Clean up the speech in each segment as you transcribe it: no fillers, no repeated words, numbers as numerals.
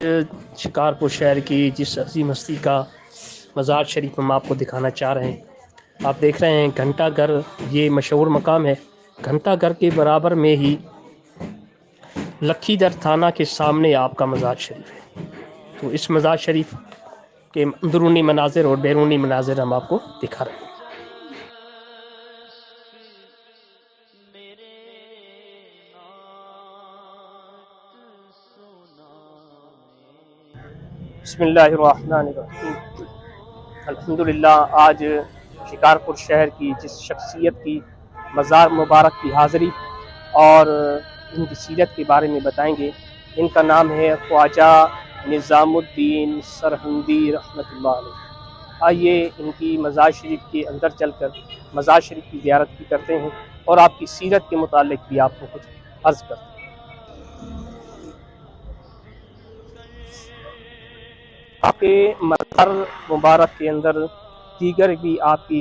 शिकारपुर शहर की जिस अजीम हस्ती का मज़ार शरीफ हम आपको दिखाना चाह रहे हैं। आप देख रहे हैं घंटा घर, ये मशहूर मकाम है। घंटा घर के बराबर में ही लखीदर थाना के सामने आपका मज़ार शरीफ है। तो इस मज़ार शरीफ के अंदरूनी मनाजिर और बैरूनी मनाजिर हम आपको दिखा रहे हैं। बिस्मिल्लाहिर्रहमानिर्रहीम। अल्हम्दुलिल्लाह, आज शिकारपुर शहर की जिस शख्सियत की मज़ार मुबारक की हाज़िरी और इनकी सीरत के बारे में बताएंगे। इनका नाम है ख्वाजा निज़ामुद्दीन सरहंदी रहमतुल्लाह अलैह। आइए इनकी मज़ार शरीफ के अंदर चलकर मज़ार शरीफ की ज़ियारत भी करते हैं और आपकी सीरत के मुतालिक भी आपको कुछ अर्ज़ करते हैं। आपके मज़ार मुबारक के अंदर दीगर भी आपकी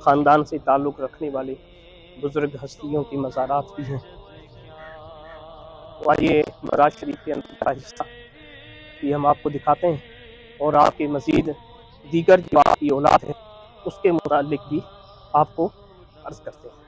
ख़ानदान से ताल्लुक़ रखने वाले बुज़ुर्ग हस्तियों की मज़ारात भी हैं। तो आइए मज़ार शरीफ के अंदर का हिस्सा भी हम आपको दिखाते हैं और आपके मज़ीद दीगर जो आपकी औलाद है उसके मुतालिक भी आपको अर्ज़ करते हैं।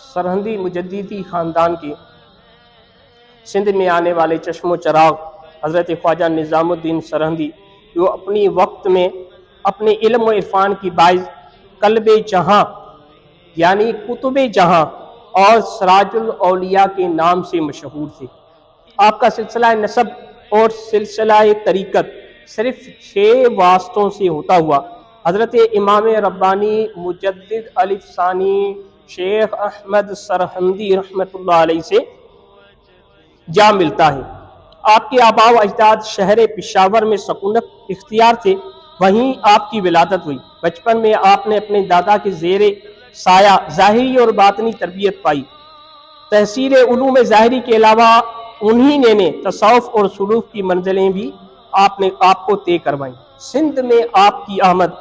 सरहंदी मुजद्दिदी ख़ानदान के सिंध में आने वाले चश्मो चराग हज़रत ख्वाजा निज़ामुद्दीन सरहंदी, जो अपनी वक्त में अपने इल्म व इरफान की बाइज़ कल्बे जहाँ यानी कुतुबे जहाँ और सराजुल औलिया के नाम से मशहूर थे। आपका सिलसिला नसब और सिलसिला तरीक़त सिर्फ 6 वास्तों से होता हुआ हज़रत इमाम रब्बानी मुजद्दिद अलिफ सानी शेख अहमद सरहंदी रहमतुल्लाह अलैह से जा मिलता है। आपके आबा व अजदाद शहर पेशावर में सकूनत इख्तियार थे, वहीं आपकी विलादत हुई। बचपन में आपने अपने दादा के ज़ेरे साया ज़ाहिरी और बातनी तरबियत पाई। तहसील उलूम ज़ाहिरी के अलावा उन्हीं ने तसव्वुफ़ और सुलूक की मंजिलें भी आपको तय करवाई। सिंध में आपकी आमद,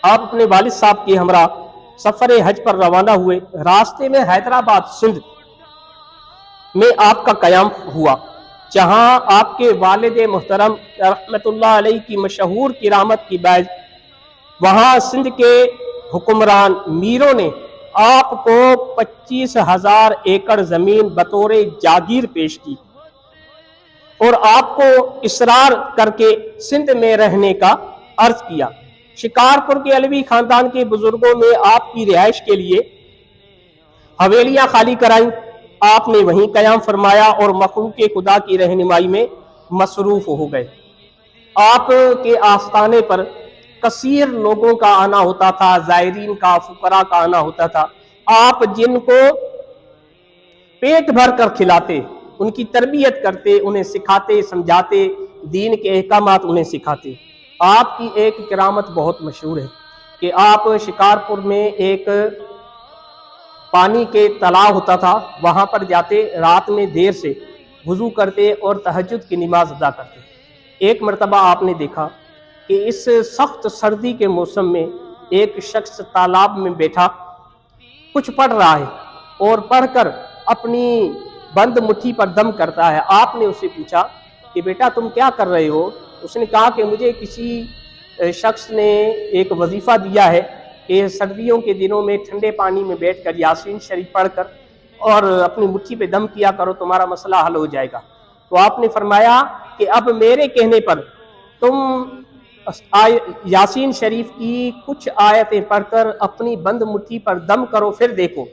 आप अपने वालिद साहब के हमरा सफ़र हज पर रवाना हुए। रास्ते में हैदराबाद सिंध में आपका क़याम हुआ, जहां आपके वालिद मोहतरम रहमतुल्लाह अलैह की मशहूर किरामत की बैज वहां सिंध के हुक्मरान मीरों ने आपको 25,000 एकड़ ज़मीन बतौर जागीर पेश की और आपको इसरार करके सिंध में रहने का अर्ज किया। शिकारपुर के अलवी खानदान के बुजुर्गों ने आपकी रिहाइश के लिए हवेलियां खाली कराई। आपने वहीं कयाम फरमाया और मखलूक खुदा की रहनुमाई में मसरूफ हो गए। आपके आस्थाने पर कसीर लोगों का आना होता था, ज़ायरीन का, फुकरा का आना होता था। आप जिनको पेट भर कर खिलाते, उनकी तरबियत करते, उन्हें सिखाते, समझाते, दीन के अहकामात उन्हें सिखाते। आपकी एक किरामत बहुत मशहूर है कि आप शिकारपुर में एक पानी के तालाब होता था, वहां पर जाते, रात में देर से वुज़ू करते और तहज्जुद की नमाज अदा करते। एक मरतबा आपने देखा कि इस सख्त सर्दी के मौसम में एक शख्स तालाब में बैठा कुछ पढ़ रहा है और पढ़कर अपनी बंद मुट्ठी पर दम करता है। आपने उससे पूछा कि बेटा तुम क्या कर रहे हो? उसने कहा कि मुझे किसी शख्स ने एक वजीफ़ा दिया है कि सर्दियों के दिनों में ठंडे पानी में बैठकर यासीन शरीफ पढ़कर और अपनी मुट्ठी पे दम किया करो, तुम्हारा मसला हल हो जाएगा। तो आपने फरमाया कि अब मेरे कहने पर तुम यासीन शरीफ की कुछ आयतें पढ़कर अपनी बंद मुट्ठी पर दम करो, फिर देखो।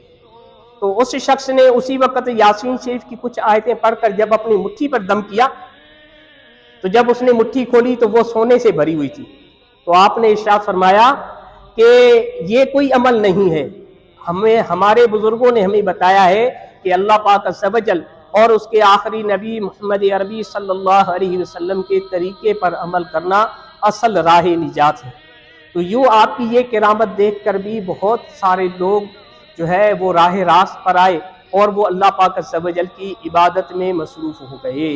तो उस शख्स ने उसी वक्त यासीन शरीफ की कुछ आयतें पढ़कर जब अपनी मुट्ठी पर दम किया तो जब उसने मुट्ठी खोली तो वो सोने से भरी हुई थी। तो आपने इरशाद फरमाया कि ये कोई अमल नहीं है, हमें हमारे बुजुर्गों ने हमें बताया है कि अल्लाह पाक अज़्ज़ व जल और उसके आखिरी नबी मोहम्मद अरबी सल्लल्लाहु अलैहि वसल्लम के तरीके पर अमल करना असल राह निजात है। तो यूँ आपकी ये करामत देख कर भी बहुत सारे लोग जो है वो राह रास्त पर आए और वो अल्लाह पाक अज़्ज़ व जल की इबादत में मसरूफ़ हो गए।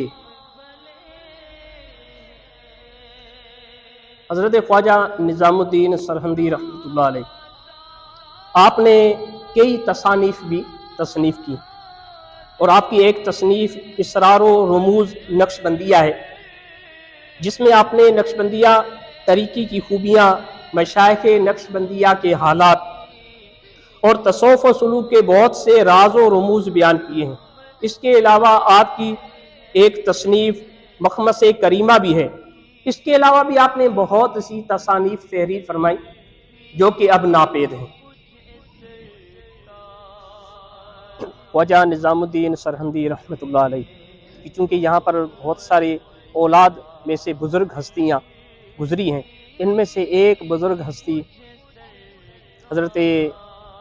हज़रत ख्वाजा निज़ामुद्दीन सरहंदी रहमतुल्लाह अलैह आपने कई तसानीफ़ भी तसनीफ़ की और आपकी एक तसनीफ़ इसरार व रमूज़ नक्शबंदिया है, जिसमें आपने नक्शबंदिया तरीक़ी की खूबियाँ, मशाइख़ नक्शबंदिया के हालात और तसव्वुफ़ व सलूक के बहुत से राज व रमूज़ बयान किए हैं। इसके अलावा आपकी एक तसनीफ़ मखमस करीमा भी है। इसके अलावा भी आपने बहुत सी तसानीफ़ तहरीर फरमाई जो कि अब नापेद हैं। ख्वाजा निज़ामुद्दीन सरहंदी रहमतुल्लाह अलैह, चूँकि यहाँ पर बहुत सारे औलाद में से बुज़ुर्ग हस्तियाँ गुज़री हैं, इनमें से एक बुज़ुर्ग हस्ती हज़रत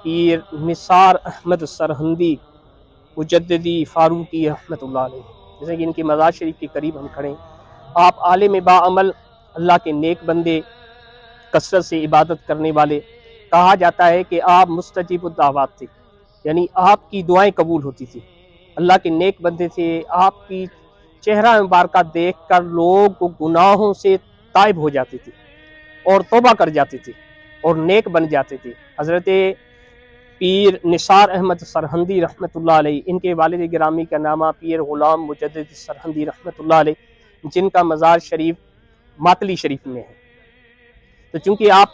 पीर निसार अहमद सरहंदी मुजद्दिदी फ़ारूकी रहमतुल्लाह अलैह, जैसे कि इनकी मज़ार शरीफ के करीब हम खड़े। आप आलिम बाअमल, अल्लाह के नेक बंदे, कसरत से इबादत करने वाले। कहा जाता है कि आप मुस्तजीबुद दावात थे, यानी आपकी दुआएं कबूल होती थी। अल्लाह के नेक बंदे थे। आपकी चेहरा मुबारका देख कर लोग गुनाहों से ताइब हो जाते थे और तौबा कर जाते थे और नेक बन जाते थे। हज़रत पीर निसार अहमद सरहंदी रहमतुल्लाह अलैह, इनके वालिद गिरामी का नामा पीर गुलाम मुजद्दिद सरहंदी रहमतुल्लाह अलैह, जिनका मज़ार शरीफ मातली शरीफ में है। तो चूँकि आप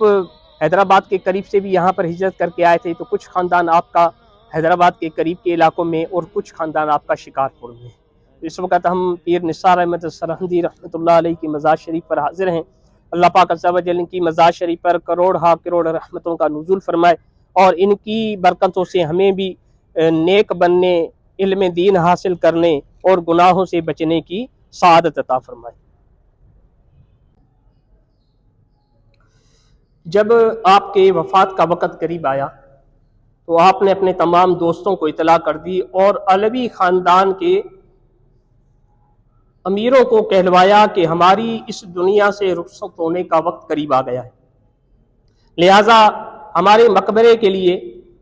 हैदराबाद के करीब से भी यहाँ पर हिजरत करके आए थे, तो कुछ ख़ानदान आपका हैदराबाद के करीब के इलाकों में और कुछ ख़ानदान आपका शिकारपुर में है। तो इस वक्त हम पीर निसार अहमद सरहंदी रहमतुल्लाह अलैह की मज़ार शरीफ पर हाजिर हैं। अल्लाह पाक अज़्ज़ व जल इनकी मज़ार शरीफ पर करोड़ हा करोड़ रहमतों का नुज़ूल फरमाए और इनकी बरकतों से हमें भी नेक बनने, इल्म दीन हासिल करने और गुनाहों से बचने की सआदत अता फरमाए। जब आपके वफ़ात का वक़्त करीब आया तो आपने अपने तमाम दोस्तों को इतला कर दी और अलवी ख़ानदान के अमीरों को कहलवाया कि हमारी इस दुनिया से रुखसत होने का वक्त करीब आ गया है, लिहाजा हमारे मकबरे के लिए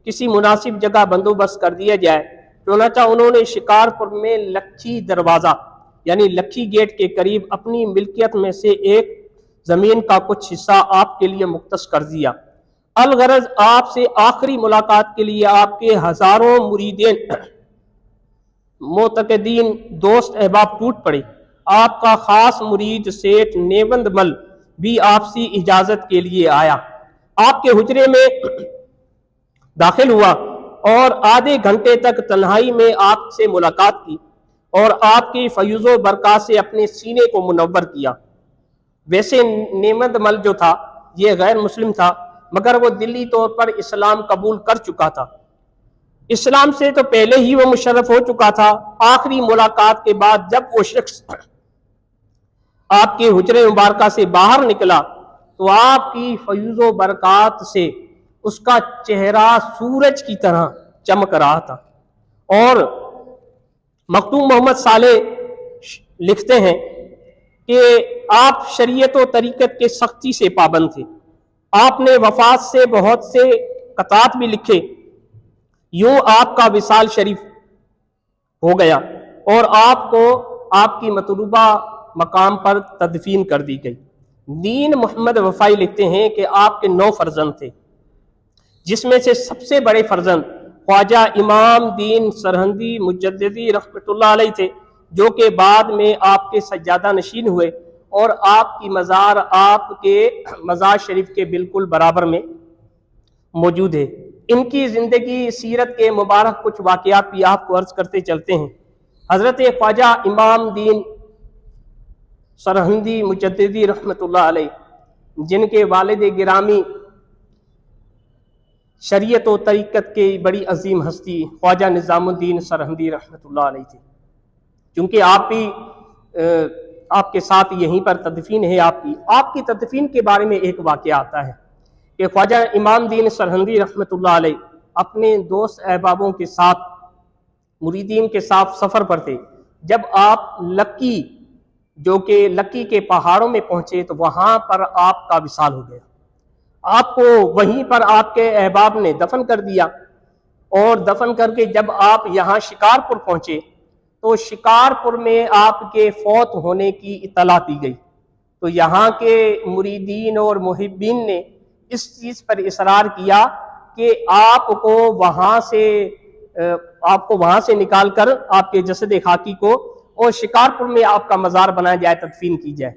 किसी मुनासिब जगह बंदोबस्त कर दिया जाए। चुनांचा उन्होंने शिकारपुर में लक्खी दरवाज़ा यानी लक्खी गेट के करीब अपनी मिल्कियत में से एक ज़मीन का कुछ हिस्सा आपके लिए मुख्तस कर दिया। अलगरज आपसे आखिरी मुलाकात के लिए आपके हज़ारों मुरीदीन, मोतकदीन, दोस्त अहबाब टूट पड़े। आपका ख़ास मुरीद सेठ नेवंद मल भी आपसी इजाज़त के लिए आया, आपके हुजरे में दाखिल हुआ और आधे घंटे तक तन्हाई में आपसे मुलाकात की और आपकी फयूज़ो बरक़ात से अपने सीने को मुनव्वर किया। वैसे नेवंद मल जो था ये गैर मुस्लिम था, मगर वो दिली तौर पर इस्लाम कबूल कर चुका था। इस्लाम से तो पहले ही वो मुशर्रफ हो चुका था। आखिरी मुलाकात के बाद जब वो शख्स आपके हुजरे मुबारका से बाहर निकला तो आपकी फयूज़ो बरक़ात से उसका चेहरा सूरज की तरह चमक रहा था। और मखदूम मोहम्मद साले लिखते हैं कि आप शरीयत व तरीक़त के सख्ती से पाबंद थे। आपने वफ़ात से बहुत से क़तात भी लिखे। यूँ आपका विसाल शरीफ हो गया और आपको आपकी मतलूबा मकाम पर तदफीन कर दी गई। दीन मोहम्मद वफ़ाई लिखते हैं कि आपके 9 फर्जंद थे, जिसमें से सबसे बड़े फर्जंद ख्वाजा इमाम दीन सरहंदी मुजद्दिदी रहमतुल्लाह अलैह थे, जो कि बाद में आपके सज्जादा नशीन हुए और आपकी मज़ार आपके मज़ार शरीफ के बिल्कुल बराबर में मौजूद है। इनकी ज़िंदगी सीरत के मुबारक कुछ वाक़यात भी आपको अर्ज़ करते चलते हैं। हज़रत ख्वाजा इमाम दीन सरहंदी मुजद्दिदी रहमतुल्लाह अलैह, जिनके वालिद गिरामी शरीयत व तरीक़त के बड़ी अजीम हस्ती ख्वाजा निज़ामुद्दीन सरहंदी रहमतुल्लाह अलैह थे। चूँकि आपके साथ यहीं पर तदफीन है आपकी तदफीन के बारे में एक वाक़या आता है कि ख्वाजा इमाम दीन सरहंदी रहमतुल्लाह अलैह अपने दोस्त अहबाबों के साथ मुरीदीन के साथ सफ़र पर थे। जब आप लक्की जो कि लक्की के पहाड़ों में पहुंचे तो वहां पर आपका विसाल हो गया। आपको वहीं पर आपके अहबाब ने दफन कर दिया और दफन करके जब आप यहाँ शिकारपुर पहुंचे तो शिकारपुर में आपके फौत होने की इत्तला दी गई। तो यहाँ के मुरीदीन और मुहिब्बीन ने इस चीज़ पर इसरार किया कि आपको वहाँ से निकाल कर आपके जसद खाकी को और शिकारपुर में आपका मज़ार बनाया जाए, तदफीन की जाए।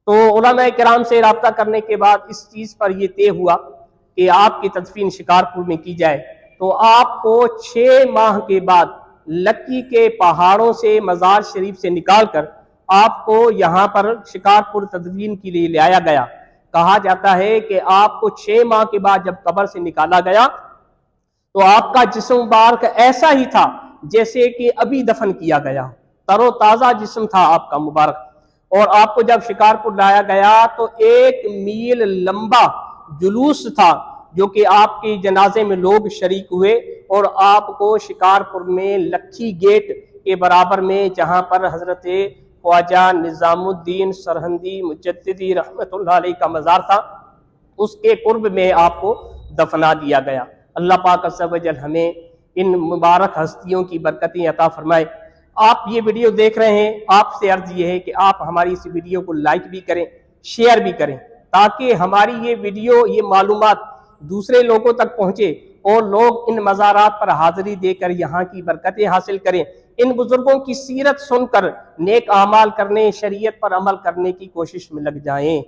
तो उलमा किराम से रब्ता करने के बाद इस चीज़ पर यह तय हुआ कि आपकी तदफीन शिकारपुर में की जाए। तो आपको 6 माह के बाद लक्की के पहाड़ों से मज़ार शरीफ से निकाल कर आपको यहाँ पर शिकारपुर तदफीन के लिए लाया गया। कहा जाता है कि आपको 6 माह के बाद जब कब्र से निकाला गया तो आपका जिस्म मुबारक ऐसा ही था जैसे कि अभी दफन किया गया, तरोताज़ा जिस्म था आपका मुबारक। और आपको जब शिकारपुर लाया गया तो 1 मील लंबा जुलूस था जो कि आपके जनाजे में लोग शरीक हुए और आपको शिकारपुर में लक्की गेट के बराबर में, जहाँ पर हजरत ख्वाजा निजामुद्दीन सरहंदी मुजद्दिदी रहमतुल्लाह अलैह का मज़ार था, उसके कुर्ब में आपको दफना दिया गया। अल्लाह पाक अज़्ज़ व जल हमें इन मुबारक हस्तियों की बरकतें अता फरमाए। आप ये वीडियो देख रहे हैं, आपसे अर्ज ये है कि आप हमारी इस वीडियो को लाइक भी करें, शेयर भी करें, ताकि हमारी ये वीडियो, ये मालूमात दूसरे लोगों तक पहुँचे और लोग इन मज़ारात पर हाज़िरी देकर यहाँ की बरकतें हासिल करें, इन बुजुर्गों की सीरत सुनकर नेक आमाल करने, शरीयत पर अमल करने की कोशिश में लग जाएं।